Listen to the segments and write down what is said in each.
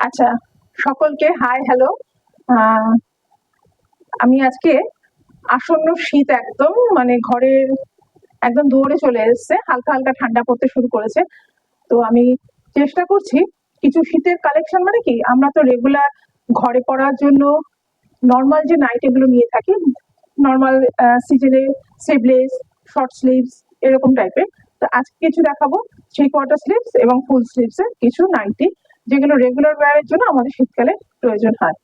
আচ্ছা, সকলকে hi hello. আমি আজকে আসন্ন শীত একদম মানে ঘরের একদম দুয়ারে চলে এসেছে, হালকা হালকা ঠান্ডা পড়তে শুরু করেছে। তো আমি চেষ্টা করছি কিছু শীতের কালেকশন, মানে কি আমরা তো রেগুলার ঘরে পরার জন্য নর্মাল যে নাইট এগুলো নিয়ে থাকি, নর্মাল সিজনে স্লিভলেস, শর্ট স্লিভস এরকম টাইপের। তো আজকে কিছু দেখাবো 3/4 স্লিভস এবং ফুল স্লিভসের কিছু নাইটি, যেগুলো রেগুলার ওয়্যারের জন্য আমাদের শীতকালে প্রয়োজন হয়।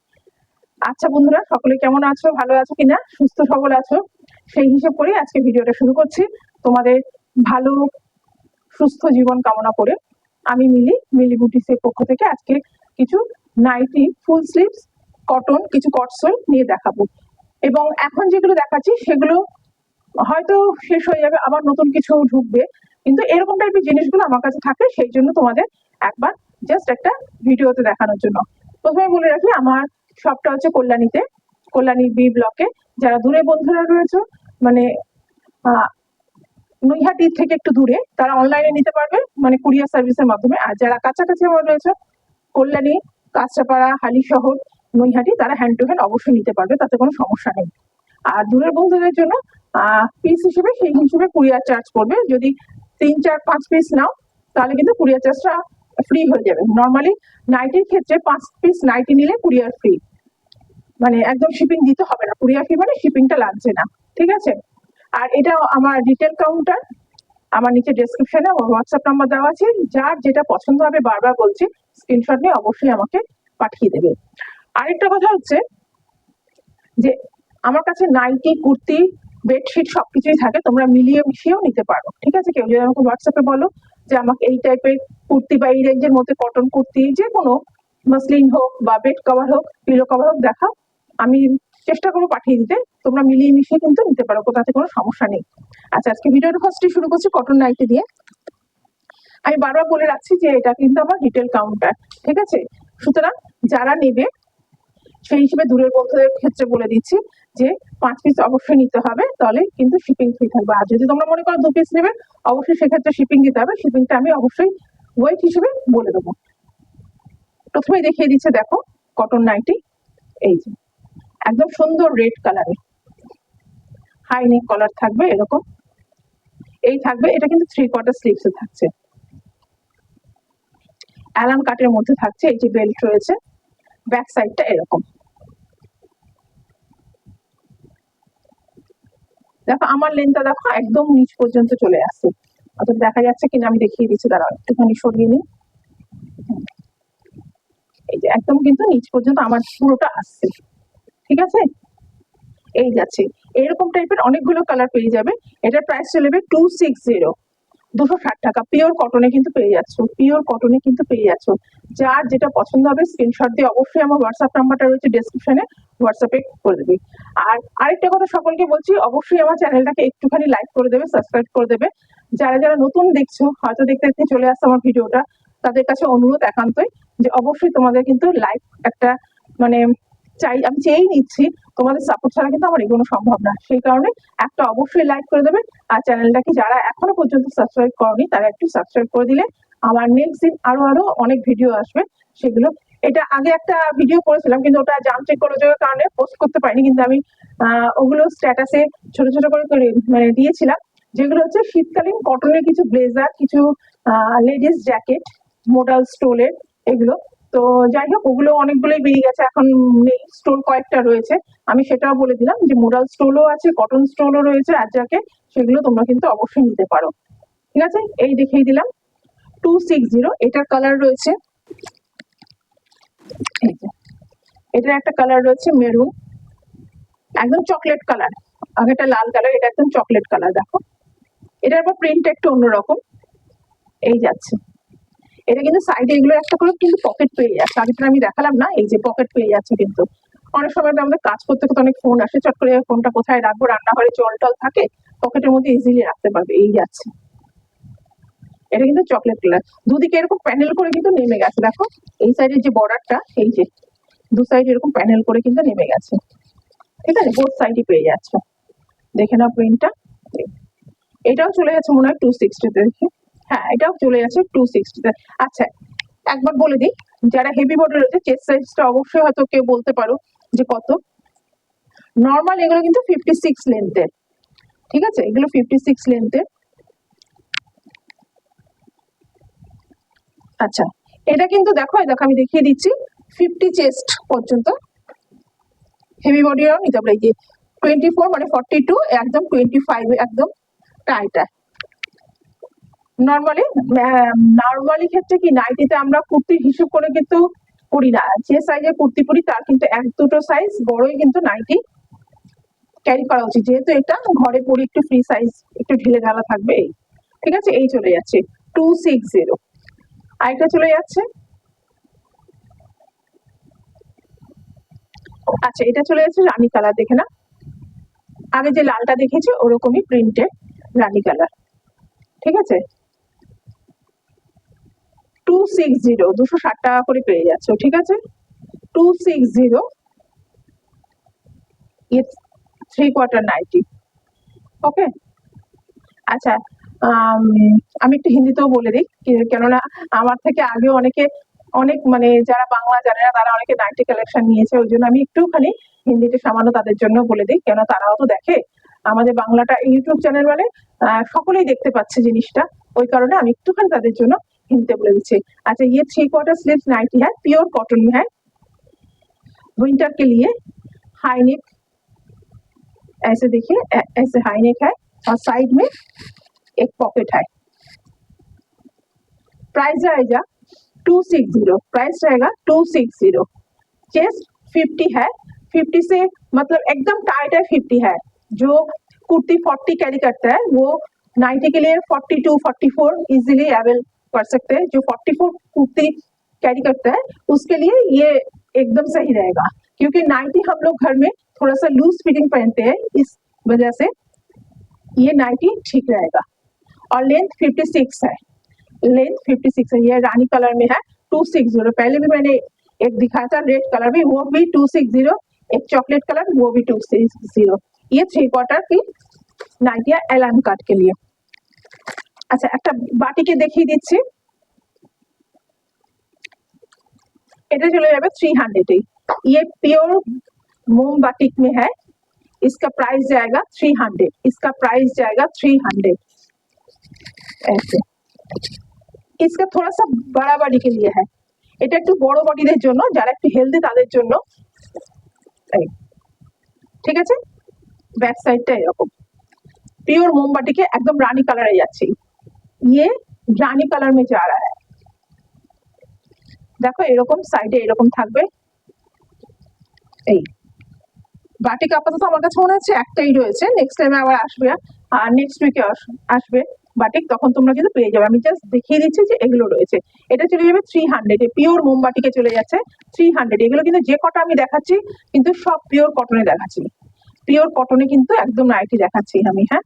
আচ্ছা বন্ধুরা, সকলে কেমন আছো, ভালো আছো কিনা, সুস্থ সবল আছো? সেই হিসেব করে আজকে ভিডিওটা শুরু করছি। তোমাদের ভালো সুস্থ জীবন কামনা করে আমি মিলি বুটিক্সের পক্ষ থেকে আজকে কিছু নাইটি ফুল স্লিভস কটন কিছু কটসোল নিয়ে দেখাবো। এবং এখন যেগুলো দেখাচ্ছি সেগুলো হয়তো শেষ হয়ে যাবে, আবার নতুন কিছু ঢুকবে, কিন্তু এরকম টাইপের জিনিসগুলো আমার কাছে থাকে, সেই জন্য তোমাদের একবার জাস্ট একটা ভিডিওতে দেখানোর জন্য। প্রথমে বলে রাখি, আমার শপটা হচ্ছে কল্যাণীতে, কল্যাণী বি ব্লকে। যারা দূরে বন্ধুরা রয়েছে, মানে নৈহাটির থেকে একটু দূরে, তারা অনলাইনে নিতে পারবে, মানে কুরিয়ার সার্ভিসের মাধ্যমে। আর যারা কাছাকাছি আমার রয়েছে, কল্যাণী, কাঁচরাপাড়া, হালিশহর, নৈহাটি, তারা হ্যান্ড টু হ্যান্ড অবশ্যই নিতে পারবে, তাতে কোনো সমস্যা নেই। আর দূরের বন্ধুদের জন্য পিস হিসেবে সেই হিসেবে কুরিয়ার চার্জ পড়বে। যদি 3, 4, 5 পিস নাও, তাহলে কিন্তু কুরিয়ার চার্জটা ফ্রি হয়ে যাবে। নর্মালি নাইটির ক্ষেত্রে 5 পিস নাইটি নিলে কুরিয়ার ফ্রি, মানে একদম শিপিং দিতে হবে না, কুরিয়ার ফি মানে শিপিংটা লাগছে না, ঠিক আছে? আর এটা আমার রিটেল কাউন্টার, আমার নিচে ডেসক্রিপশনে আমার হোয়াটসঅ্যাপ নাম্বার দেওয়া আছে। যার যেটা পছন্দ হবে, বারবার বলছি, স্ক্রিনশট নিয়ে অবশ্যই আমাকে পাঠিয়ে দেবে। আরেকটা কথা হচ্ছে যে আমার কাছে নাইটি, কুর্তি, বেডশিট সবকিছুই থাকে, তোমরা মিলিয়ে মিশিয়েও নিতে পারো, ঠিক আছে? কেউ যদি আমাকে হোয়াটসঅ্যাপে বলো যে আমাকে এই টাইপের কুর্তি বা এই রেঞ্জের মধ্যে কটন কুর্তি, যে কোনো মাসলিন হোক বা বেড কভার হোক, পিলো কভার হোক দেখাও, আমি চেষ্টা করবো পাঠিয়ে দিতে। তোমরা মিলিয়ে মিশিয়ে কিন্তু নিতে পারো, কোথাতে কোনো সমস্যা নেই। আচ্ছা, আজকে ভিডিওটা ফার্স্টে শুরু করছি কটন নাইটি দিয়ে। আমি বারবার বলে রাখছি যে এটা কিন্তু আমার রিটেল কাউন্টার, ঠিক আছে? সুতরাং যারা নেবে সেই হিসেবে দূরের বন্ধুদের ক্ষেত্রে বলে দিচ্ছি যে 5 পিস অবশ্যই নিতে হবে, তাহলে কিন্তু শিপিং ফ্রি থাকবে। আর যদি তোমরা মনে করো 2 পিস নেবে, অবশ্যই সেক্ষেত্রে শিপিং দিতে হবে, শিপিংটা আমি অবশ্যই ওয়েট হিসেবে বলে দেবো। প্রথমেই দেখিয়ে দিচ্ছে, দেখো কটন নাইটি, এই যে একদম সুন্দর রেড কালারের, হাই নেক কলার থাকবে এরকম, এই থাকবে। এটা কিন্তু 3/4 স্লিভসে থাকছে, অ্যালান কাটের মধ্যে থাকছে, এই যে বেল্ট রয়েছে, ব্যাক সাইডটা এরকম। দেখো আমার লেন্থটা দেখো একদম নিচ পর্যন্ত চলে আসছে, অর্থাৎ দেখা যাচ্ছে কিনা আমি দেখিয়ে দিচ্ছি, দাঁড়াও একটুখানি সরিয়ে নিই। এই যে একদম কিন্তু নিচ পর্যন্ত আমার পুরোটা আসছে, ঠিক আছে? এই যাচ্ছে, এরকম টাইপের অনেকগুলো কালার পেয়ে যাবে। এটার প্রাইস চলে যাবে 260, 260 টাকা। পিওর কটনে কিন্তু পেয়ে যাচ্ছ, পিওর কটনে কিন্তু পেয়ে যাচ্ছ। যার যেটা পছন্দ হবে স্ক্রিনশট দিয়ে অবশ্যই আমার হোয়াটসঅ্যাপ নাম্বারটা রয়েছে ডেসক্রিপশনে, হোয়াটসঅ্যাপে করে দেবে। আর আরেকটা কথা সকলকে বলছি, অবশ্যই আমার চ্যানেলটাকে একটুখানি লাইক করে দেবে, সাবস্ক্রাইব করে দেবে। যারা যারা নতুন দেখছো, হয়তো দেখতে দেখতে চলে আসছে আমার ভিডিওটা, তাদের কাছে অনুরোধ একান্তই যে অবশ্যই তোমাদের কিন্তু লাইক একটা, মানে আমি চেয়েই নিচ্ছি, তোমাদের সাপোর্ট ছাড়া কিন্তু আমার এগোনো সম্ভব না। সেই কারণে একটা অবশ্যই লাইক করে দেবে। আর চ্যানেলটাকে যারা এখনো পর্যন্ত সাবস্ক্রাইব করনি, তারা একটু সাবস্ক্রাইব করে দিলে আমার নেক্সট দিন আরো অনেক ভিডিও আসবে, সেগুলো। এটা আগে একটা ভিডিও করেছিলাম, কিন্তু ওটা জাম চেক করে যাওয়ার কারণে পোস্ট করতে পারিনি, কিন্তু আমি ওগুলো স্ট্যাটাসে ছোট ছোট করে মানে দিয়েছিলাম, যেগুলো হচ্ছে শীতকালীন কটনের কিছু ব্লেজার, কিছু লেডিস জ্যাকেট, মোডাল স্টোলের, এগুলো। তো যাই হোক, ওগুলো অনেকগুলোই বেরিয়ে গেছে, এখন নেই, স্টোল কয়েকটা রয়েছে। আমি সেটাও বলে দিলাম যে মোডাল স্টোলও আছে, কটন স্টোলও রয়েছে, আর যাকে সেগুলো তোমরা কিন্তু অবশ্যই নিতে পারো, ঠিক আছে? এই দেখিয়ে দিলাম 260। এটার কালার রয়েছে, এই যে এটার একটা কালার রয়েছে মেরুন, একদম চকলেট কালার। আগেটা লাল কালার, এটা একদম চকলেট কালার। দেখো এটার আবার প্রিন্টটা একটু অন্যরকম, এই যাচ্ছে। এটা কিন্তু সাইডে এগুলো একটা করে কিন্তু পকেট পেয়ে যাচ্ছে, আগেটা আমি দেখালাম না, এই যে পকেট পেয়ে যাচ্ছে। কিন্তু অনেক সময় আমাদের কাজ করতে করতে অনেক ফোন আসে, চট করে ফোনটা কোথায় রাখবো, রান্নাঘরে জল টল থাকে, পকেটের মধ্যে ইজিলি রাখতে পারবে, এই যাচ্ছে। এটা কিন্তু চকলেট কালার, দুদিকে এরকম প্যানেল করে কিন্তু নেমে গেছে। দেখো এই সাইডের যে বর্ডারটা, এই যে দু সাইড এরকম প্যানেল করে কিন্তু নেমে গেছে, ঠিক আছে? বোথ সাইডই পেয়ে যাচ্ছ, দেখে নাও প্রিন্টটা। এটাও চলে যাচ্ছে মনে হয় 260 তে, দেখি। হ্যাঁ, এটাও চলে যাচ্ছে 260 তে। আচ্ছা, একবার বলে দিই, যারা হেভি বডি রয়েছে চেস্ট সাইজটা অবশ্যই হয়তো কেউ বলতে পারো যে কত। নর্মাল এগুলো কিন্তু 56 লেন্থের, ঠিক আছে, এগুলো 56 লেন্থের। আচ্ছা, এটা কিন্তু দেখো আমি দেখিয়ে দিচ্ছি 50 চেস্ট পর্যন্ত হেভি বডিরাও নিতে পারে। যে 24 মানে 42 একদম 25 একদম টাইট। নর্মালি ক্ষেত্রে কি নাইটিতে আমরা কুর্তির হিসেব করে কিন্তু করি না, যে সাইজের কুর্তি পরি তার কিন্তু এক দুটো সাইজ বড়ই কিন্তু নাইটি ক্যারি করা উচিত, যেহেতু এটা ঘরে পরি একটু ফ্রি সাইজ একটু ঢিলে ঢালা থাকবে। ঠিক আছে, এই চলে যাচ্ছে 260। আরেকটা চলে যাচ্ছে, আচ্ছা এটা চলে যাচ্ছে রানী কালার, দেখে না আগে যে লালটা দেখেছি ওরকমই প্রিন্টের রানী কালার। ঠিক আছে, 260 260 টাকা করে পেয়ে যাচ্ছে। ঠিক আছে, 260 3/4 নাইটি। ওকে, আচ্ছা আমি একটু হিন্দিতেও বলে দিই, কেননা আমার থেকে আগে অনেক মানে যারা বাংলা জানে না তারা অনেকে নাইটি কালেকশন নিয়েছে, ওই জন্য আমি একটুখানি হিন্দিতে সামান্য তাদের জন্য বলে দিই, কেন তারাও তো দেখে আমাদের বাংলাটা ইউটিউব চ্যানেল, মানে সকলেই দেখতে পাচ্ছে জিনিসটা, ওই কারণে আমি একটুখানি তাদের জন্য हिंदी बोले दीजिए। अच्छा, ये 3/4 स्लीव्स नाइटी है, प्योर कॉटन में है, विंटर के लिए। हाई नेक ऐसे देखिए, ऐसे हाई नेक है और साइड में एक पॉकेट है। प्राइस आएगा 260, प्राइस रहेगा 260। चेस्ट 50 है, 50 से मतलब एकदम टाइट है 50 है। जो कुर्ती 40 कैरी करता है वो 90 के लिए 42 44 इजीली अवेल कर सकते हैं। जो 44 कुर्ती कैरी करता है उसके लिए ये एकदम सही रहेगा, क्योंकि 90 हम लोग घर में थोड़ा सा लूज फिटिंग पहनते हैं, इस वजह से ये 90 ठीक रहेगा। और लेंथ 56 है, लेंथ 56 है, ये रानी कलर में है 260। पहले भी मैंने एक दिखाया था रेड कलर में, वो भी 260, एक चॉकलेट कलर वो भी 260। ये 3/4 की नाइटिया एलान काट के लिए। अच्छा, একটা বাটিকে দেখিয়ে দিচ্ছি, এটা চলে যাবে 300। ये प्योर मोम बाटिक में है, इसका प्राइस जाएगा 300, इसका प्राइस जाएगा 300 ऐसे। इसका थोड़ा सा बड़ा बॉडी के लिए है, এটা একটু বড় বডিদের জন্য, যারা একটু হেলদি তাদের জন্য। ঠিক আছে, बैक साइडটা এরকম प्योर मोमबाटी के एकदम रानी कलर है যাচ্ছে। ये रानी कलर में जा रहा है, দেখো এরকম সাইডে এরকম থাকবে। এই বাটিক আপাতত আমার কাছে মনে হচ্ছে একটাই রয়েছে, নেক্সট টাইমে আবার আসবে, আর নেক্সট উইকে আসবে বাটিক, তখন তোমরা কিন্তু পেয়ে যাবে। আমি জাস্ট দেখিয়ে দিচ্ছি যে এগুলো রয়েছে। এটা চলে যাবে 300, পিওর মোমবাটিকে চলে যাচ্ছে 300। এগুলো কিন্তু যে কটা আমি দেখাচ্ছি কিন্তু সব পিওর কটনে দেখাচ্ছি, পিওর কটনে কিন্তু একদম নাইটি দেখাচ্ছি আমি। হ্যাঁ,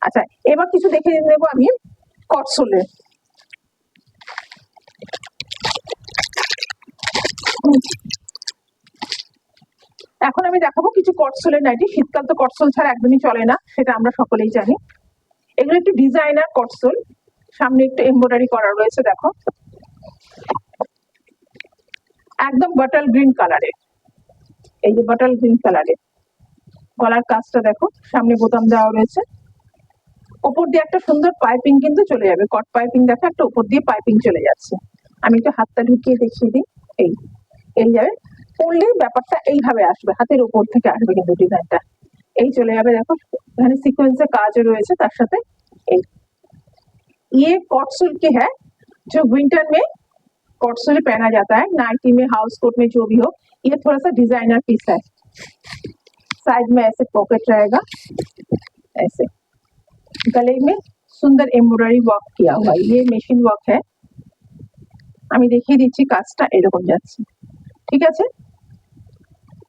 আচ্ছা এবার কিছু দেখে নেবো আমি কটসোলের। এখন আমি দেখাবো কিছু কটসোলের নাইটি। শীতকাল তো কটসোল ছাড়া একদমই চলে না, সেটা আমরা সকলেই জানি। এগুলো একটু ডিজাইনার কটসোল, সামনে একটু এমব্রয়ডারি করা রয়েছে, দেখো একদম বটল গ্রিন কালারের, এই যে বটল গ্রিন কালারের গলার কাজটা দেখো, সামনে বোতাম দেওয়া রয়েছে, উপর দিয়ে একটা সুন্দর পাইপিং কিন্তু চলে যাবে, কট পাইপিং দেখো, একটা উপর দিয়ে পাইপিং চলে যাচ্ছে। আমি একটু হাতটা ঢুকিয়ে দেখিয়ে দিই, এই যাবে পড়লে ব্যাপারটা এইভাবে আসবে, হাতের উপর থেকে আসবে কিন্তু ডিজাইনটা এই চলে যাবে। দেখো এখানে সিকোয়েন্সের কাজও রয়েছে তার সাথে। এই ये कॉट सिल्क के है, जो विंटर में कॉट सिल्क पहना जाता है, नाइटी में, हाउस कोट में, जो भी हो। ये थोड़ा सा डिजाइनर पीस है, साइड में ऐसे पॉकेट रहेगा, ऐसे गले में सुंदर एम्ब्रॉयडरी वर्क किया हुआ है, ये মেশিন ওয়ার্ক है। আমি দেখিয়ে দিচ্ছি কাজটা এরকম যাচ্ছে। ঠিক আছে,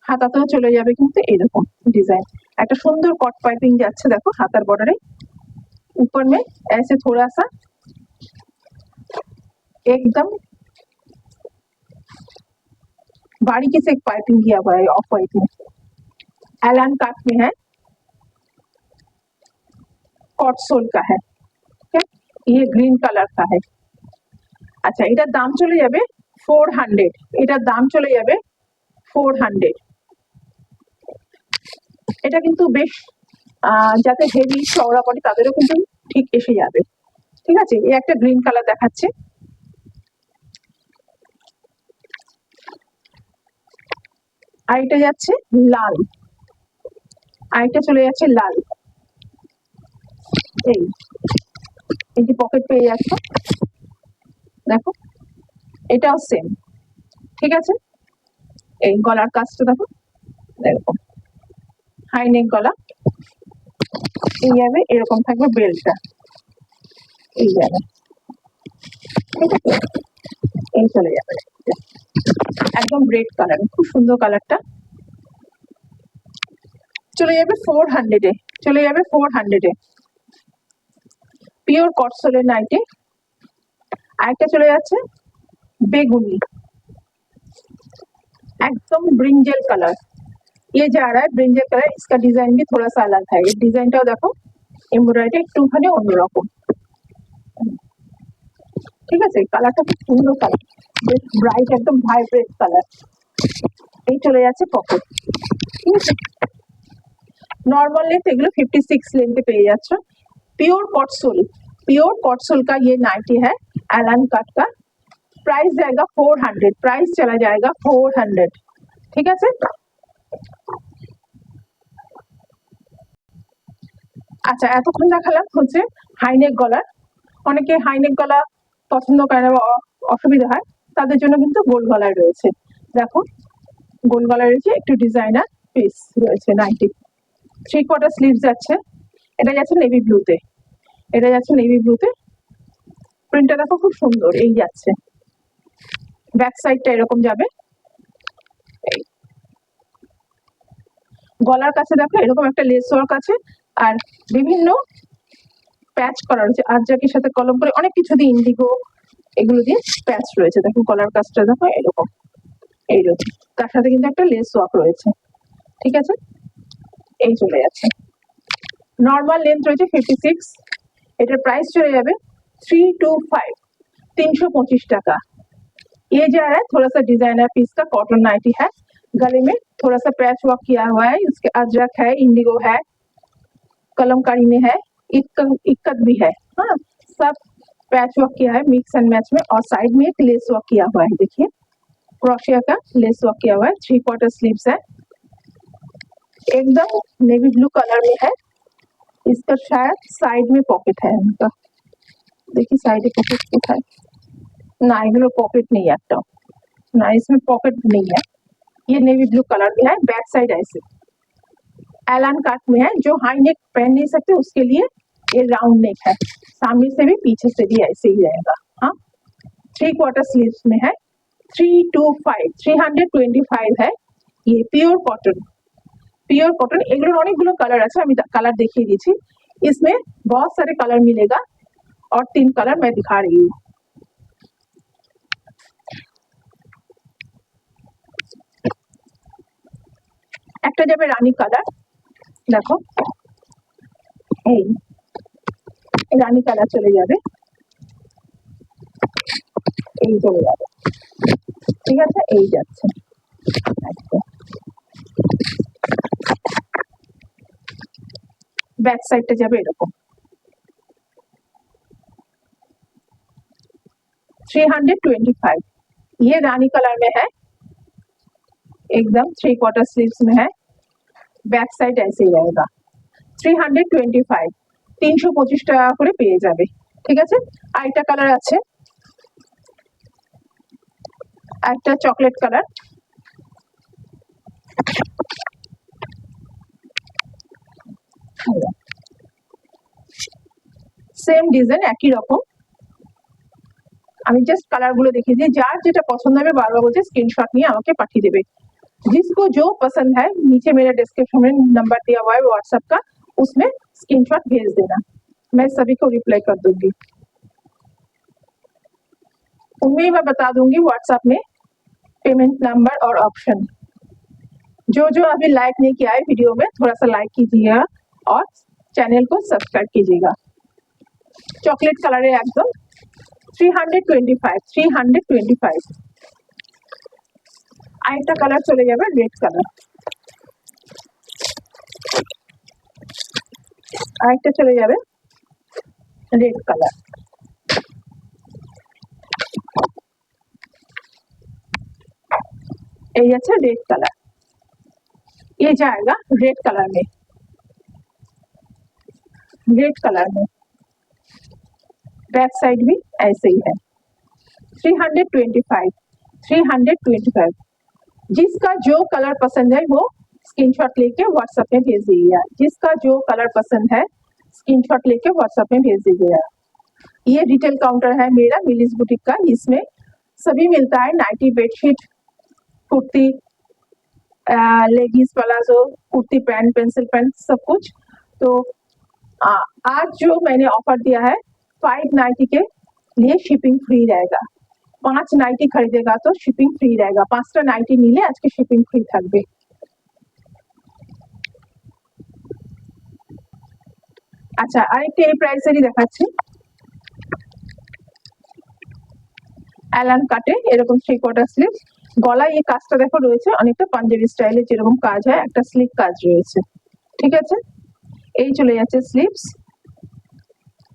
হাতাতেও চলে যাবে কিন্তু এরকম ডিজাইন, একটা সুন্দর কট পাইপিং যাচ্ছে দেখো হাতার বর্ডারে। ऊपर में ऐसे थोड़ा सा एकदम बारीकी से एक पाइपिंग किया हुआ है, ऑफ वाइट में, एलान काट में है, कॉट सोल का है। ठीक है, ये ग्रीन कलर का है। अच्छा, এটার দাম চলে যাবে 400, এটার দাম চলে যাবে 400। এটা কিন্তু বেশ যাতে হেভি চওড়া বডি তাদেরও কিন্তু ঠিক এসে যাবে। ঠিক আছে, এই একটা গ্রিন কালার দেখাচ্ছে, আরেকটা যাচ্ছে লাল, আরেকটা চলে যাচ্ছে লাল। এই এই যে পকেট পেয়ে যাচ্ছ, দেখো এটাও সেম। ঠিক আছে, এই গলার কাজটা দেখো এরকম হাই নেক গলা, এই যাবে এরকম থাকবে বেল্টটা, এই যাবে, ঠিক আছে, এই চলে যাবে একদম রেড কালার, খুব সুন্দর কালারটা। চলে যাবে 400-এ, চলে যাবে 400-এ, পিওর কটসলের নাইটি। আরেকটা চলে যাচ্ছে बेगुनी, एकदम ब्रिंजल कलर। ये जा रहा है ब्रिंजल कलर, इसका डिजाइन भी थोड़ा सा अलग है। ये डिजाइनটাও দেখো এমব্রয়ডারি একটুখানি অন্যরকম। ঠিক আছে, কালারটা খুব সুন্দর কালার, বেশ ব্রাইট, একদম ভাইব্রেন্ট কালার। এই চলে যাচ্ছে পকেট। ঠিক আছে, नॉर्मल लेंथ एगुलो 56 लेंथ पे पेয়ে যাচ্ছ। प्योर कॉटसोल का ये नाइटी है, एलन कट का। प्राइस जाएगा 400, प्राइस चला जाएगा 400। ঠিক আছে, আচ্ছা এতক্ষণ দেখালাম হচ্ছে হাইনেক গলার। অনেকে হাইনেক গলা পছন্দ করে না বা অসুবিধা হয়, তাদের জন্য কিন্তু গোল গলায় রয়েছে। দেখো গোল গলায় রয়েছে, একটু ডিজাইনার পিস রয়েছে নাইটি। 3/4 স্লিভস যাচ্ছে, এটা যাচ্ছে নেভি ব্লুতে, এটা যাচ্ছে নেভি ব্লুতে। প্রিন্টটা দেখো খুব সুন্দর, এই যাচ্ছে ব্যাক সাইডটা এরকম যাবে। গলার কাছে দেখো এরকম একটা লেস ওয়ার্ক আছে, আর বিভিন্ন প্যাচ করা রয়েছে, আরজাকির সাথে কলম করে অনেক কিছু দিয়ে, ইন্ডিগো এগুলো দিয়ে প্যাচ রয়েছে। দেখো গলার কাজটা দেখো এরকম, এইরকম, তার সাথে কিন্তু একটা লেস ওয়ার্ক রয়েছে। ঠিক আছে, এই চলে যাচ্ছে। নর্মাল লেন্থ রয়েছে 56, এটার প্রাইস চলে যাবে 325, 325 টাকা। ये जा रहा है थोड़ा सा डिजाइनर पीस का कॉटन नाइटी है, गले में थोड़ा सा पैच वर्क किया हुआ है, इसके अजरक है, इंडिगो है, कलमकारी में है, इक्कत भी है। हाँ, सब पैच वर्क किया है मिक्स एंड मैच में, और साइड में एक लेस वर्क किया हुआ है, देखिए क्रोशिया का लेस वर्क किया हुआ है। 3/4 स्लीव्स है, एकदम नेवी ब्लू कलर में है। इसका शायद साइड में पॉकेट है इनका, देखिए साइड में पॉकेट दिखा है ना, एगुलो पॉकेट नहीं है तो ना, इसमें पॉकेट नहीं है। ये नेवी ब्लू कलर में है, बैक साइड ऐसे एलान काट में है। जो हाई नेक पहन नहीं सकते उसके लिए ये राउंड नेक है, सामने से भी पीछे से भी ऐसे ही रहेगा। हाँ, 3/4 स्लीव्स में है। 325 है। ये পিওর কটন, পিওর কটন। এগুলোর অনেকগুলো কালার আছে, আমি কালার দেখিয়ে দিচ্ছি। इसमें बहुत सारे कलर मिलेगा और 3 कलर मैं दिखा रही हूँ। একটা যাবে রানী কালার, দেখো এই রানী কালার চলে যাবে, এই চলে যাবে। ঠিক আছে, এই যাচ্ছে बैक साइडটা যাবে এরকম। 325, ये रानी कलर में है, एकदम 3/4 स्लीव्स में है, बैक साइड ऐसे ही रहेगा। 325, 325 টাকা করে পেয়ে যাবে। ঠিক আছে, আরেকটা কালার আছে, একটা চকলেট কালার, সেম ডিজাইন একই রকম। আমি জাস্ট কালার গুলো দেখিয়ে দিই, যার যেটা পছন্দ হবে বারবার বলছে স্ক্রিনশট নিয়ে আমাকে পাঠিয়ে দেবে। जिसको जो पसंद है नीचे मेरा डिस्क्रिप्शन में नंबर दिया हुआ है व्हाट्सएप का, उसमें स्क्रीनशॉट भेज देना, मैं सभी को रिप्लाई कर दूंगी। उनमें मैं बता दूंगी व्हाट्सएप में पेमेंट नंबर और ऑप्शन। जो जो अभी लाइक नहीं किया है वीडियो में, थोड़ा सा लाइक कीजिएगा और चैनल को सब्सक्राइब कीजिएगा। चॉकलेट कलर है एकदम। 325। আরেকটা কালার চলে যাবে রেড কালার, আরেকটা চলে যাবে रेड कलर। ये अच्छा रेड कलर, ये जाएगा रेड कलर में, रेड कलर में। बैक साइड भी ऐसे ही है। 325, 325। जिसका जो कलर पसंद है वो स्क्रीनशॉट लेके व्हाट्सएप में भेज दीजिएगा। जिसका जो कलर पसंद है स्क्रीनशॉट लेके व्हाट्सएप में भेज दीजिएगा। ये रिटेल काउंटर है मेरा मिलीज बुटीक का, इसमें सभी मिलता है, nighty, bedsheet, kurti, leggings, palazzo, kurti pant, pencil pant, सब कुछ। तो आज जो मैंने ऑफर दिया है 5 नाइटी के लिए शिपिंग फ्री रहेगा। 5 नाइटी खरीदेगा तो शिपिंग फ्री रहेगा। 5টা नाइटी নিলে আজকে শিপিং ফ্রি থাকবে। আচ্ছা, আরেকটা এই প্রাইসেরই দেখাচ্ছি। অ্যালান কাটে এরকম 3/4 স্লিভ, গলায় এই কাজটা দেখো রয়েছে অনেকটা পাঞ্জাবি স্টাইলে যেরকম কাজ হয়, একটা স্লিক কাজ রয়েছে। ঠিক আছে, এই চলে যাচ্ছে স্লিভস।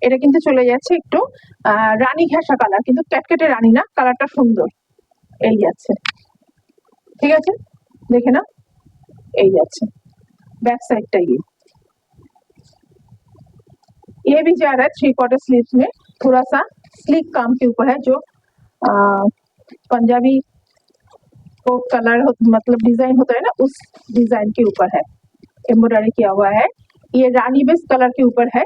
এটা কিন্তু চলে যাচ্ছে একটু রানী ঘেঁষা কালার, কিন্তু ক্যাটকেটে রানী না, কালারটা সুন্দর। এই যাচ্ছে, ठीक है, देखे ना, यही যাচ্ছে। बैक साइड का ये भी जा रहा है 3/4 स्लीव्स में, थोड़ा सा स्लिक काम के ऊपर है, जो पंजाबी को कलर मतलब डिजाइन होता है ना, उस डिजाइन के ऊपर है, एम्ब्रॉयडरी किया हुआ है। ये रानी बेस कलर के ऊपर है।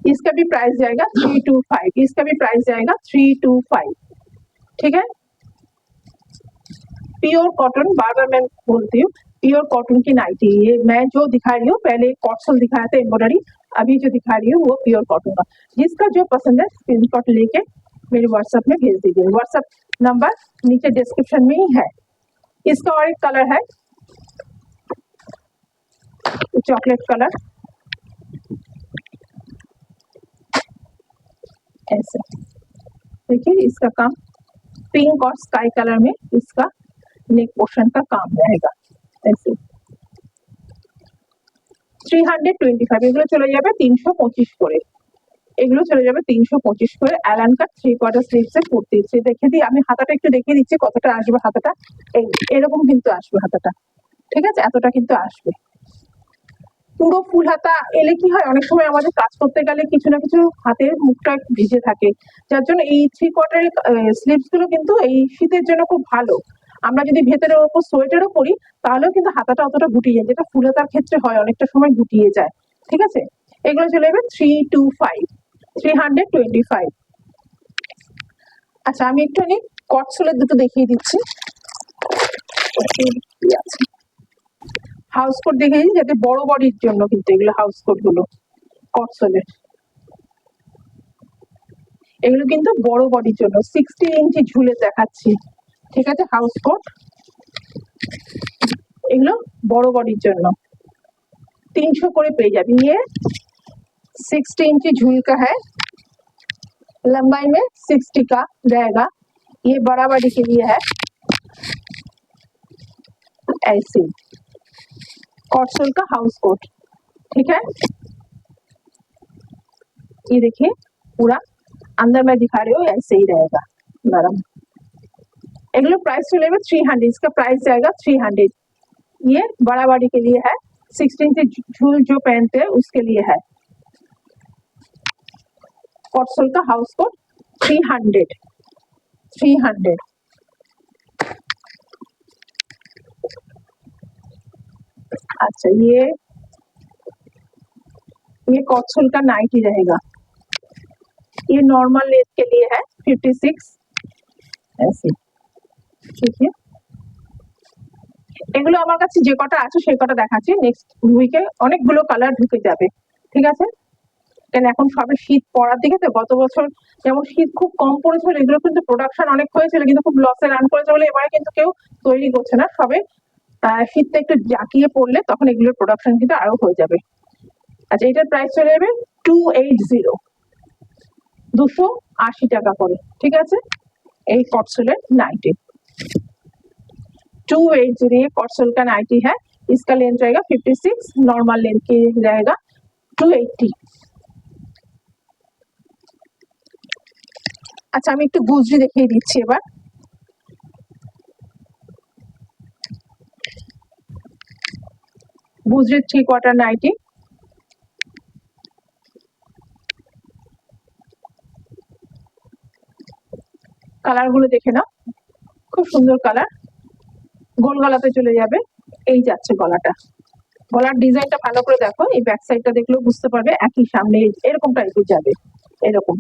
इसका भी प्राइस जाएगा 325, इसका भी प्राइस जाएगा 325। ठीक है, प्योर कॉटन, बार बार मैं बोलती हूँ, प्योर कॉटन की नाइटी। ये मैं जो दिखा रही हूँ, पहले कॉटन दिखाया था एम्ब्रॉयडरी, अभी जो दिखा रही हूँ वो प्योर कॉटन का। जिसका जो पसंद है स्क्रीनशॉट लेके मेरे व्हाट्सएप में भेज दीजिए। व्हाट्सएप नंबर नीचे डिस्क्रिप्शन में ही है। इसका और एक कलर है चॉकलेट कलर, ऐसे देखिए। इसका काम पिंक और स्काई कलर में इसका नेक पोर्शन का काम रहेगा ऐसे। 325 এগুলো চলে যাবে 325 করে, এগুলো চলে যাবে 325 করে। অ্যালান কাট 3/4 স্লিভসের কুর্তি। দেখে দিই, আমি হাতাটা একটু দেখিয়ে দিচ্ছি কতটা আসবে হাতাটা। এই এরকম কিন্তু আসবে হাতাটা, ঠিক আছে, এতটা কিন্তু আসবে। পুরো ফুল হাতা এলে কি হয়, অনেক সময় আমাদের কাজ করতে গেলে কিছু না কিছু হাতের মুখটা ভিজে থাকে, যার জন্য এই 3/4 স্লিভস গুলো কিন্তু এই শীতের জন্য খুব ভালো। আমরা যদি ভেতরের উপর সোয়েটারও পরি তাহলেও কিন্তু হাতাটা অতটা গুটিয়ে যায়, যেটা ফুল হাতার ক্ষেত্রে হয় অনেকটা সময় গুটিয়ে যায়। ঠিক আছে, এগুলো চলে যাবে 325। আচ্ছা, আমি একটু কটসোলের দুটো দেখিয়ে দিচ্ছি। হাউস কোট দেখে দিই, যাতে বড় বডির জন্য কিন্তু এগুলো হাউস কোট গুলো কটসোলের, এগুলো কিন্তু বড় বডির জন্য। 16 ইঞ্চি ঝুলে দেখাচ্ছি, ঠিক আছে, हाउस कोट এগুলো বড় বডির জন্য 300 করে পেয়ে যাবে। ये 60 इंची झूल का है, लंबाई में 60 का रहेगा। ये बड़ा बॉडी के लिए है, ऐसे कॉटसोल का हाउस कोट। ठीक है, ये देखिए पूरा अंदर में दिखा रही हूँ, ऐसे ही रहेगा नरम। एगलो प्राइस चले 300, इसका प्राइस जाएगा 300। ये बड़ा बॉडी के लिए है, 16 इंच झूल जो पहनते हैं उसके लिए है। कॉटसोल का हाउस कोट 300। अच्छा, ये कॉटसोल का नाइटी रहेगा। ये नॉर्मल लेस के लिए है 56, ऐसे। ठीक है, এগুলো আমার কাছে যে কটা আছে সেই কটা দেখাচ্ছি। নেক্সট উইকে অনেকগুলো কালার ঢুকে যাবে, ঠিক আছে, কারণ এখন সবে শীত পড়ার দিকে। তো গত বছর যেমন শীত খুব কম পড়েছিল, এগুলো কিন্তু প্রোডাকশন অনেক হয়েছিল, কিন্তু খুব লসে রান করেছে বলে এবারে কিন্তু কেউ তৈরি করছে না। সবে শীতটা একটু জাকিয়ে পড়লে তখন এগুলোর প্রোডাকশন কিন্তু আরো হয়ে যাবে। আচ্ছা, এটার প্রাইস চলে যাবে 280, 280 টাকা করে। ঠিক আছে, এই কটসোলের নাইটি। 280 ये कॉटसल का नाइटी है। इसका लेंथ रहेगा 56, नॉर्मल लेंथ की रहेगा 280। আচ্ছা আমি একটু গুজরি দেখিয়ে দিচ্ছি এবার। গুজরির 3/4 নাইটি, কালার গুলো দেখে নাও, খুব সুন্দর কালার। গোল গলাতে চলে যাবে, এই যাচ্ছে গলাটা। গলার ডিজাইনটা ভালো করে দেখো, এই ব্যাক সাইডটা দেখলেও বুঝতে পারবে একই সামনে এরকম টাইপের যাবে, এরকম,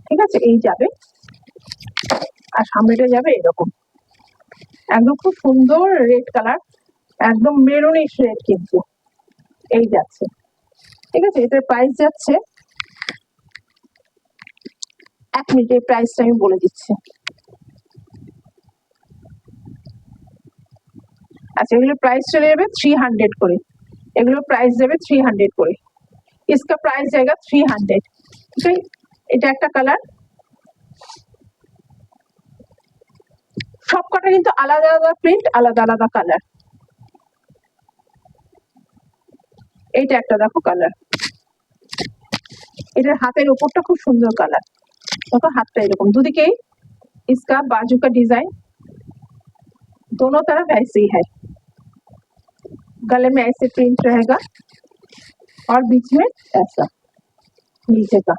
ঠিক আছে, এই যাবে, আর সামনেটা যাবে এরকম, একদম খুব সুন্দর রেড কালার, একদম মেরুনিশ রেড, কিন্তু এই যাচ্ছে, ঠিক আছে। এটার প্রাইস যাচ্ছে, 1 মিনিট, এই প্রাইসটা আমি বলে দিচ্ছি। আচ্ছা এগুলোর প্রাইস চলে যাবে 300 করে, এগুলোর প্রাইস যাবে 300 করে, इसका प्राइस जाएगा 300। ठीक है, এটা একটা কালার, সব কটা কিন্তু আলাদা আলাদা প্রিন্ট, আলাদা আলাদা কালার। এইটা একটা দেখো কালার, এটার হাতের উপরটা খুব সুন্দর কালার, দেখো হাতটা এরকম, দুদিকেই इसका बाजू का डिजाइन दोनों तरफ ऐसे ही है, गले में ऐसे प्रिंट रहेगा और बीच में ऐसा नीचे का।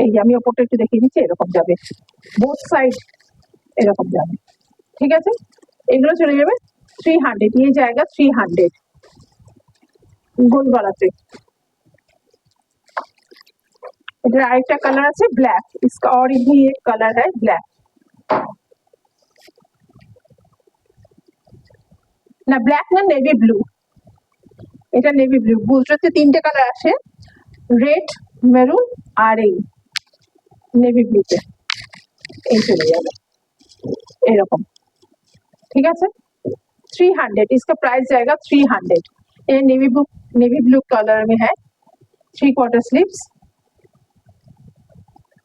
এই আমি ওপরটা একটু দেখিয়ে দিচ্ছি, এরকম যাবে, বোথ সাইড এরকম যাবে, ঠিক আছে। এগুলো চলে যাবে 300, ये जाएगा 300 গোল গলাতে। এটার আরেকটা কালার আছে ব্ল্যাক, इसका और भी एक कलर है ब्लैक, না ব্ল্যাক না নেভি ব্লু, এটা নেভি ব্লু। গুজরাতে 3টে কালার আসে, রেড, মেরুন আর এই নেভি ব্লুতে, এই চলে যাবে এরকম, ঠিক আছে। 300, इसका प्राइस जाएगा 300। ये नेवी ब्लू कलर में है, 3/4 स्लीव्स,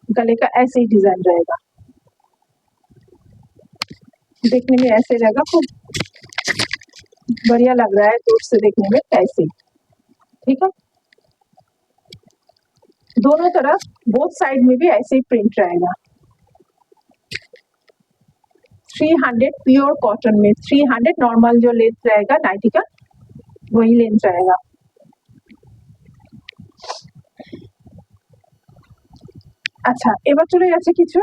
गले का ऐसे ही डिजाइन रहेगा, देखने में ऐसे रहेगा, खूब बढ़िया लग रहा है दूर से देखने में ऐसे, ठीक है। दोनों तरफ बोथ साइड में भी ऐसे ही प्रिंट रहेगा। 300 प्योर कॉटन में, 300 नॉर्मल जो लेंथ रहेगा नाइटी का वही लेंथ रहेगा। আচ্ছা এবার চলে যাচ্ছে কিছু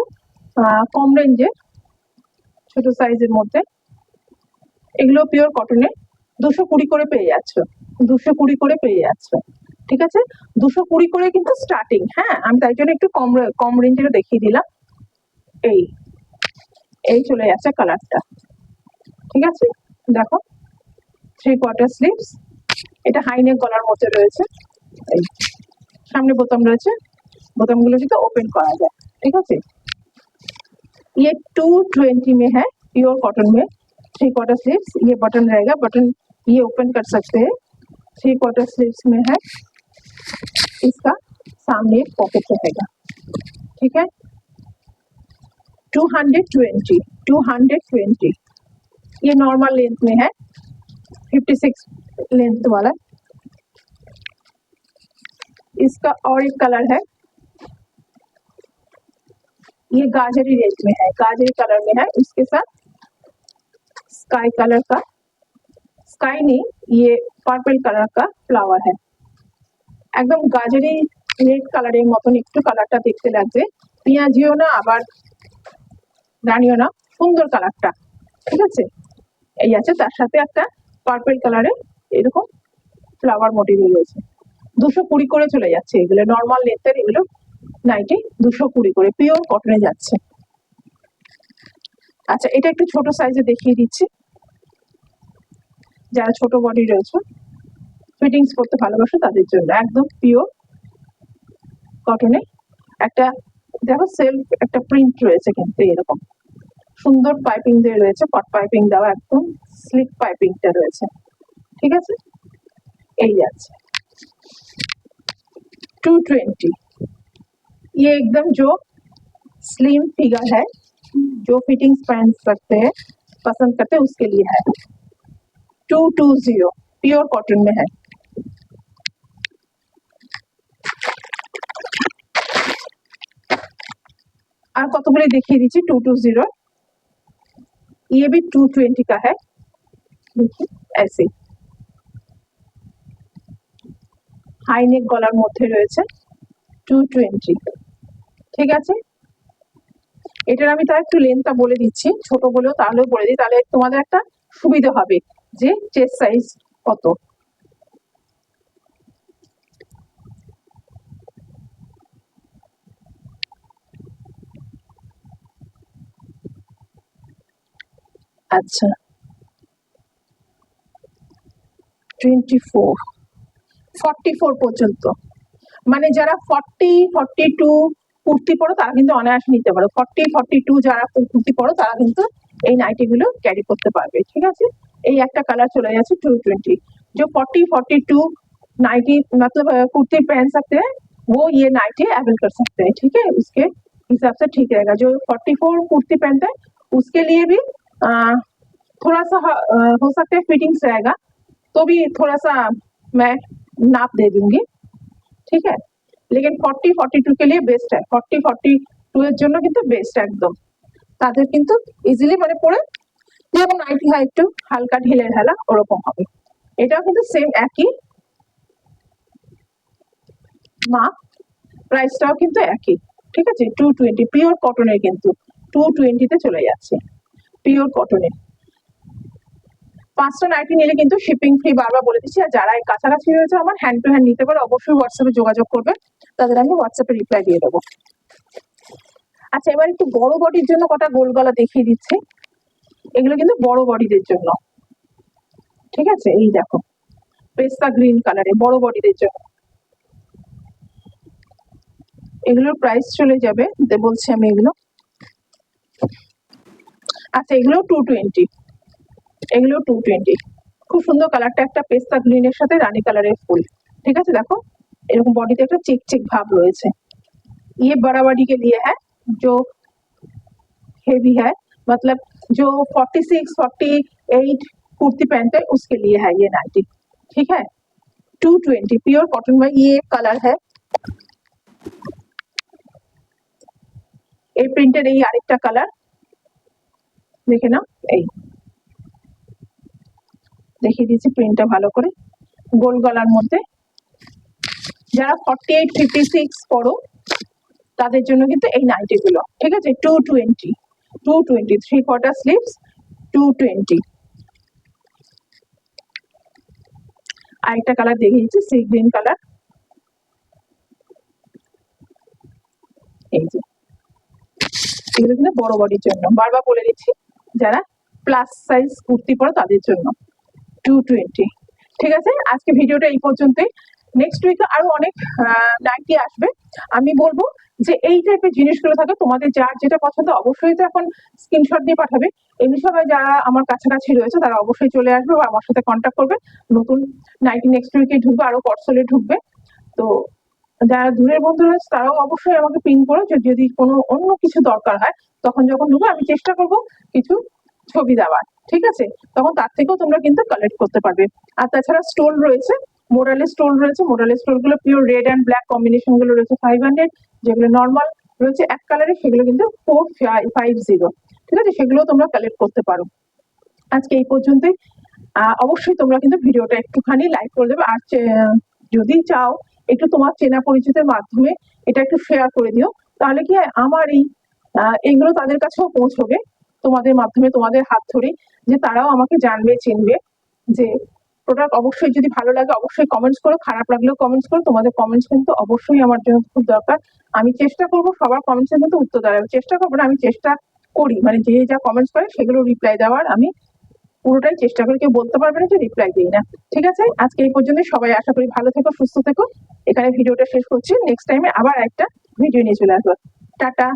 কম রেঞ্জের ছোট সাইজের মধ্যে, এগুলো পিওর কটনে, 220 করে পেয়ে যাচ্ছ, 220 করে পেয়ে যাচ্ছ, ঠিক আছে। 220 করে কিন্তু স্টার্টিং, হ্যাঁ আমি তাই জন্য একটু কম রেঞ্জের দেখিয়ে দিলাম। এই এই চলে যাচ্ছে কালারটা, ঠিক আছে। দেখো 3/4 স্লিভস, এটা হাইনেক গলার মধ্যে রয়েছে, এই সামনে বোতাম রয়েছে, বোতামগুলো কিন্তু ওপেন করা যায়, ঠিক আছে। ये 220 में है, प्योर कॉटन में, 3/4 स्लीव्स, ये बटन रहेगा, बटन ये ओपन कर सकते हैं, 3/4 स्लीव्स में है, इसका सामने एक पॉकेट रहेगा, ठीक है। 220 ये नॉर्मल लेंथ में है, 56 लेंथ वाला। इसका और एक कलर है, ये गाजरी रेंज में है, गाजरी कलर में है, इसके साथ स्काई कलर का, स्काई नहीं ये पर्पल कलर का फ्लावर है, एकदम गाजरी रेड কালারের মতন একটু কালারটা দেখতে লাগবে, পেঁয়াজিও না আবার রানিও না, সুন্দর কালারটা, ঠিক আছে। এই আছে, তার সাথে একটা পার্পল কালারের এরকম ফ্লাওয়ার মোটিভ রয়েছে, 220 করে চলে যাচ্ছে এগুলো, নর্মাল লেন্থের এগুলো নাইটি 220 করে পিওর কটনে যাচ্ছে। আচ্ছা এটা একটু ছোট সাইজে দেখিয়ে দিচ্ছি, যারা ছোট বডি রয়েছে ফিটিংস করতে ভালোবাসো তাদের জন্য, একদম পিওর কটনে, একটা দেখো সেলফ একটা প্রিন্ট রয়েছে কিন্তু এরকম সুন্দর পাইপিং দিয়ে রয়েছে, কট পাইপিং দেওয়া, একদম স্লিক পাইপিংটা রয়েছে, ঠিক আছে। এই যাচ্ছে 220, ये एकदम जो स्लिम फिगर है जो फिटिंग्स पहन सकते हैं, पसंद करते हैं, उसके लिए है। 220 प्योर कॉटन में है। और কতগুলি দেখিয়ে দিচ্ছি 220। ये भी 220 का है, देखिए ऐसे হাই নেক গলার মধ্যে রয়েছে 220। ঠিক আছে, এটার আমি তার একটু লেন্থটা বলে দিচ্ছি, ছোট বলেও তাহলেও বলে দিই, তাহলে তোমাদের একটা সুবিধা হবে যে চেস্ট সাইজ কত। আচ্ছা 24 44 পর্যন্ত, মানে যারা 40 42 কুর্তি পরো তারা কিন্তু অনায়াসে নিতে পারো। 40 42 যারা কুর্তি পরো তারা কিন্তু এই নাইটি গুলো ক্যারি করতে পারবে। ঠিক আছে, এই একটা কালার চলে যাচ্ছে 220। जो 40 42 नाइटी मतलब कुर्ती पहन सकते हैं वो ये नाइटी अवेल कर सकते हैं। ठीक है, उसके हिसाब से ठीक रहेगा। जो 44 कुर्ती पहनते हैं उसके लिए भी थोड़ा सा हो सकता है फिटिंग्स रहेगा, तो भी थोड़ा सा मैं नाप दे दूंगी। ठीक है, लेकिन 40 42 के लिए बेस्ट है। 40 42 এর জন্য কিন্তু বেস্ট একদম, তাদের কিন্তু ইজিলি মানে পরে যেমন নাইটি হয় একটু হালকা ঢিলে ঢালা ওরকম হবে। এটাও কিন্তু সেম একই মাপ, প্রাইসটাও কিন্তু একই। ঠিক আছে, 220 পিওর কটনের, কিন্তু 220 তে চলে যাচ্ছে পিওর কটনের। 5টা নাইটি নিলে কিন্তু শিপিং ফ্রি, বারবার বলে দিচ্ছি। আর যারা এই কাছাকাছি রয়েছে আমার হ্যান্ড টু হ্যান্ড নিতে পারে, অবশ্যই হোয়াটসঅ্যাপে যোগাযোগ করবে, তাদের আমি হোয়াটসঅ্যাপে রিপ্লাই দিয়ে দেবো। আচ্ছা, এবার একটু বড় বডির জন্য কটা গোল গলা দেখিয়ে দিচ্ছি। এগুলো কিন্তু বড় বডিদের জন্য। ঠিক আছে, এই দেখো পেস্তা গ্রিন কালারে বড় বডিদের জন্য। এগুলোর প্রাইস চলে যাবে, বলছি আমি এগুলো। আচ্ছা, এগুলো 220, এগুলো 220। খুব সুন্দর কালারটা, একটা পেস্তা গ্রিনের সাথে রানী কালারের ফুল। ঠিক আছে, দেখো এরকম বডিতে একটা চিক চিক ভাব রয়েছে। ये बड़ा बॉडी के लिए है, जो हेवी है, मतलब जो 46 48 कुर्ती पहनते हैं उसके लिए है ये नाइटी। ठीक है, 220 प्योर कॉटन में। ये एक कलर है, এই প্রিন্টের এই আরেকটা কালার দেখে নাও। এই দেখিয়ে দিচ্ছি প্রিন্টটা ভালো করে, গোল গলার মধ্যে। যারা 48 56 পরো তাদের জন্য কিন্তু এই নাইটি গুলো। ঠিক আছে, 220 3/4 স্লিভস 220। আরেকটা কালার দেখিয়ে দিচ্ছি, সি গ্রিন কালার। এই যে এগুলো কিন্তু বড় বডির জন্য, বারবার বলে দিচ্ছি, যারা প্লাস সাইজ কুর্তি পরো তাদের জন্য 220। ঠিক আছে, আজকে ভিডিওটা এই পর্যন্তই। নেক্সট উইকে আরো অনেক নাইটি আসবে। আমি বলবো যে এই টাইপের জিনিসগুলো থাকে, তোমাদের যার যেটা পছন্দ অবশ্যই তো এখন স্ক্রিনশট দিয়ে পাঠাবে। এমনি সবাই যারা আমার কাছাকাছি রয়েছে তারা অবশ্যই চলে আসবে বা আমার সাথে কন্ট্যাক্ট করবে। নতুন নাইটি নেক্সট উইকে ঢুকবে, আরো পর্সলে ঢুকবে। তো যারা দূরের বন্ধু রয়েছে তারাও অবশ্যই আমাকে পিন করো, যদি কোনো অন্য কিছু দরকার হয় তখন যখন ঢুকবে আমি চেষ্টা করব কিছু ছবি দেওয়ার। ঠিক আছে, তখন তার থেকেও তোমরা কিন্তু কালেক্ট করতে পারবে। আর তাছাড়া স্টোন রয়েছে, মোরালের স্টোন রয়েছে, মোরালের স্টোন গুলো pure red and black combination গুলো রয়েছে 500। যেগুলো নর্মাল রয়েছে এক কালারে সেগুলো কিন্তু 450। ঠিক আছে, সেগুলো তোমরা কালেক্ট করতে পারো। আজকে এই পর্যন্তই। অবশ্যই তোমরা কিন্তু ভিডিওটা একটুখানি লাইক করে দেবে। আর যদি চাও একটু তোমার চেনা পরিচিতের মাধ্যমে এটা একটু শেয়ার করে দিও, তাহলে কি হয় আমার এইগুলো তাদের কাছেও পৌঁছবে তোমাদের মাধ্যমে, তোমাদের হাত ধরে, যে তারাও আমাকে জানবে চিনবে। যে প্রোডাক্ট অবশ্যই যদি ভালো লাগে অবশ্যই কমেন্টস করো, খারাপ লাগলেও কমেন্টস করো, তোমাদের কমেন্টস কিন্তু অবশ্যই আমার জন্য খুব দরকার। আমি চেষ্টা করবো সবার কমেন্টসের কিন্তু উত্তর দেওয়ার, চেষ্টা করবো না, আমি চেষ্টা করি, মানে যে যা কমেন্টস করে সেগুলো রিপ্লাই দেওয়ার আমি পুরোটাই চেষ্টা করি। কেউ বলতে পারবে না যে রিপ্লাই দিই না। ঠিক আছে, আজকে এই পর্যন্ত। সবাই আশা করি ভালো থেকো, সুস্থ থেকো। এখানে ভিডিওটা শেষ করছি, নেক্সট টাইমে আবার একটা ভিডিও নিয়ে চলে আসবো। টাটা।